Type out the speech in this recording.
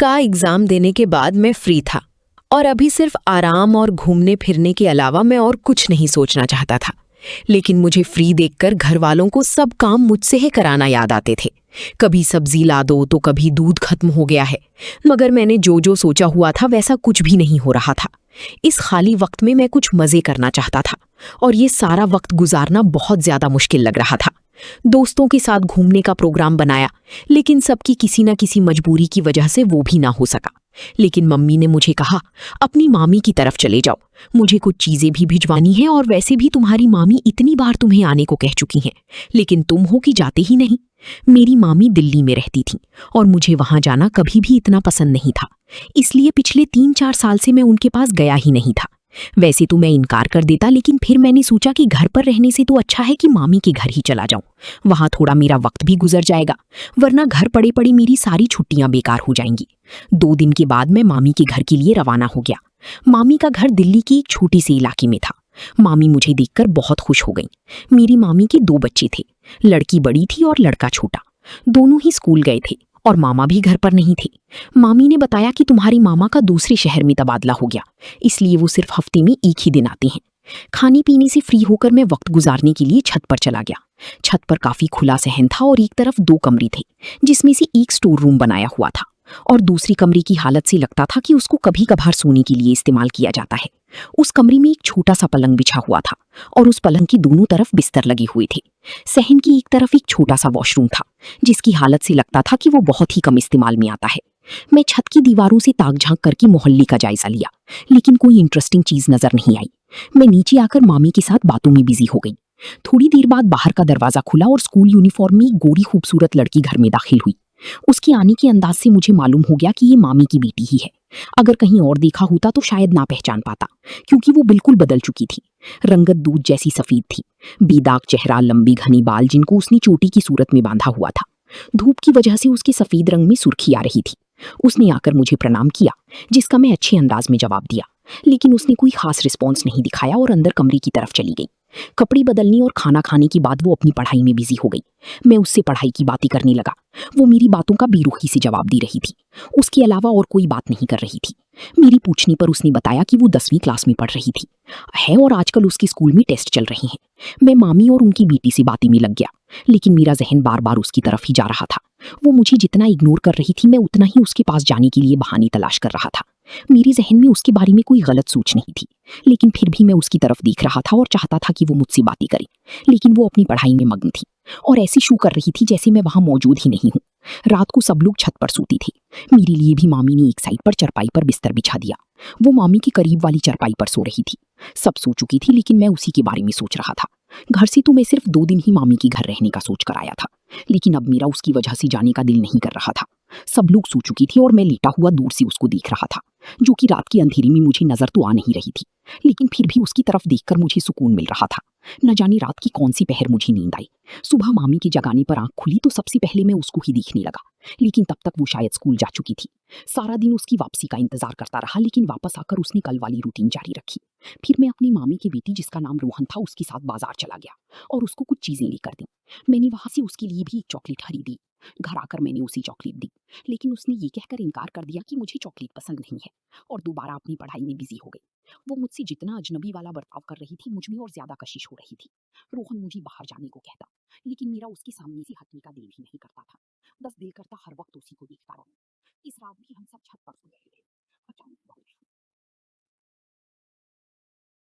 का एग्जाम देने के बाद मैं फ्री था और अभी सिर्फ आराम और घूमने फिरने के अलावा मैं और कुछ नहीं सोचना चाहता था। लेकिन मुझे फ्री देखकर घर वालों को सब काम मुझसे ही कराना याद आते थे। कभी सब्जी ला दो तो कभी दूध खत्म हो गया है, मगर मैंने जो जो सोचा हुआ था वैसा कुछ भी नहीं हो रहा था। इस खाली वक्त में मैं कुछ मजे करना चाहता था और ये सारा वक्त गुजारना बहुत ज्यादा मुश्किल लग रहा था। दोस्तों के साथ घूमने का प्रोग्राम बनाया, लेकिन सबकी किसी न किसी मजबूरी की वजह से वो भी ना हो सका। लेकिन मम्मी ने मुझे कहा, अपनी मामी की तरफ चले जाओ, मुझे कुछ चीजें भी भिजवानी है और वैसे भी तुम्हारी मामी इतनी बार तुम्हें आने को कह चुकी हैं, लेकिन तुम हो कि जाते ही नहीं। मेरी मामी दिल्ली में रहती थी और मुझे वहां जाना कभी भी इतना पसंद नहीं था, इसलिए पिछले 3-4 साल से मैं उनके पास गया ही नहीं था। वैसे तो मैं इनकार कर देता, लेकिन फिर मैंने सोचा कि घर पर रहने से तो अच्छा है कि मामी के घर ही चला जाऊं। वहां थोड़ा मेरा वक्त भी गुजर जाएगा, वरना घर पड़े पड़ी मेरी सारी छुट्टियां बेकार हो जाएंगी। 2 दिन के बाद मैं मामी के घर के लिए रवाना हो गया। मामी का घर दिल्ली की एक छोटी सी इलाके में था। मामी मुझे देखकर बहुत खुश हो गई। मेरी मामी के 2 बच्चे थे, लड़की बड़ी थी और लड़का छोटा। दोनों ही स्कूल गए थे और मामा भी घर पर नहीं थे। मामी ने बताया कि तुम्हारी मामा का दूसरे शहर में तबादला हो गया, इसलिए वो सिर्फ हफ्ते में एक ही दिन आते हैं। खाने पीने से फ्री होकर मैं वक्त गुजारने के लिए छत पर चला गया। छत पर काफी खुला सहन था और एक तरफ 2 कमरे थे, जिसमें से एक स्टोर रूम बनाया हुआ था और दूसरी कमरे की हालत से लगता था कि उसको कभी कभार सोने के लिए इस्तेमाल किया जाता है। उस कमरे में एक छोटा सा पलंग बिछा हुआ था और उस पलंग की दोनों तरफ बिस्तर लगे हुए थे। सहन की एक तरफ एक छोटा सा वॉशरूम था, जिसकी हालत से लगता था कि वो बहुत ही कम इस्तेमाल में आता है। मैं छत की दीवारों से ताक झांक करके मोहल्ले का जायजा लिया, लेकिन कोई इंटरेस्टिंग चीज नजर नहीं आई। मैं नीचे आकर मामी के साथ बातों में बिजी हो गई। थोड़ी देर बाद बाहर का दरवाजा खुला और स्कूल यूनिफॉर्म में एक गोरी खूबसूरत लड़की घर में दाखिल हुई। उसके आने के अंदाज से मुझे मालूम हो गया कि ये मामी की बेटी ही है। अगर कहीं और देखा होता तो शायद ना पहचान पाता, क्योंकि वो बिल्कुल बदल चुकी थी। रंगत दूध जैसी सफेद थी, बेदाग चेहरा, लंबी घनी बाल जिनको उसने चोटी की सूरत में बांधा हुआ था। धूप की वजह से उसके सफेद रंग में सुर्खी आ रही थी। उसने आकर मुझे प्रणाम किया, जिसका मैं अच्छे अंदाज में जवाब दिया, लेकिन उसने कोई खास रिस्पॉन्स नहीं दिखाया और अंदर कमरे की तरफ चली गई। कपड़े बदलने और खाना खाने के बाद वो अपनी पढ़ाई में बिजी हो गई। मैं उससे पढ़ाई की बातें करने लगा। वो मेरी बातों का बेरुखी से जवाब दे रही थी, उसके अलावा और कोई बात नहीं कर रही थी। मेरी पूछने पर उसने बताया कि वो 10वीं क्लास में पढ़ रही थी है और आजकल उसके स्कूल में टेस्ट चल रहे हैं। मैं मामी और उनकी बेटी से बातें में लग गया, लेकिन मेरा जहन बार बार उसकी तरफ ही जा रहा था। वो मुझे जितना इग्नोर कर रही थी, मैं उतना ही उसके पास जाने के लिए बहाने तलाश कर रहा था। मेरे जहन में उसके बारे में कोई गलत सोच नहीं थी, लेकिन फिर भी मैं उसकी तरफ देख रहा था और चाहता था कि वो मुझसे बातें करे, लेकिन वो अपनी पढ़ाई में मग्न थी और ऐसी शू कर रही थी जैसे मैं वहां मौजूद ही नहीं हूँ। रात को सब लोग छत पर सोते थे। मेरे लिए भी मामी ने एक साइड पर चरपाई पर बिस्तर बिछा दिया। वो मामी के करीब वाली चरपाई पर सो रही थी। सब सो चुकी थी, लेकिन मैं उसी के बारे में सोच रहा था। घर से तो मैं सिर्फ 2 दिन ही मामी के घर रहने का सोच कर आया था, लेकिन अब मेरा उसकी वजह से जाने का दिल नहीं कर रहा था। सब लोग सो चुकी थी और मैं लेटा हुआ दूर से उसको देख रहा था, जो कि रात के अंधेरे में मुझे नजर तो आ नहीं रही थी, लेकिन फिर भी उसकी तरफ देखकर मुझे सुकून मिल रहा था। न जाने रात की कौन सी पहर मुझे नींद आई। सुबह मामी के जगाने पर आंख खुली तो सबसे पहले मैं उसको ही देखने लगा, लेकिन तब तक वो शायद स्कूल जा चुकी थी। सारा दिन उसकी वापसी का इंतजार करता रहा, लेकिन वापस आकर उसने कल वाली रूटीन जारी रखी। फिर मैं अपनी मामी की बेटी, जिसका नाम रोहन था, उसके साथ बाजार चला गया और उसको कुछ चीजें लेकर दी। मैंने वहां से उसके लिए भी एक चॉकलेट खरीदी। घर आकर मैंने उसे चॉकलेट दी, लेकिन उसने ये कहकर इनकार कर दिया कि मुझे चॉकलेट पसंद नहीं है, और दोबारा अपनी पढ़ाई में बिजी हो गई। वो मुझसे जितना अजनबी वाला बर्ताव कर रही थी, मुझ में और ज्यादा कशिश हो रही थी। रोहन मुझे बाहर जाने को कहता, लेकिन मेरा उसके सामने से हटने का दिल भी नहीं करता था। बस दिल करता हर वक्त उसी को देखता रहूं। इस रात भी हम सब छत पर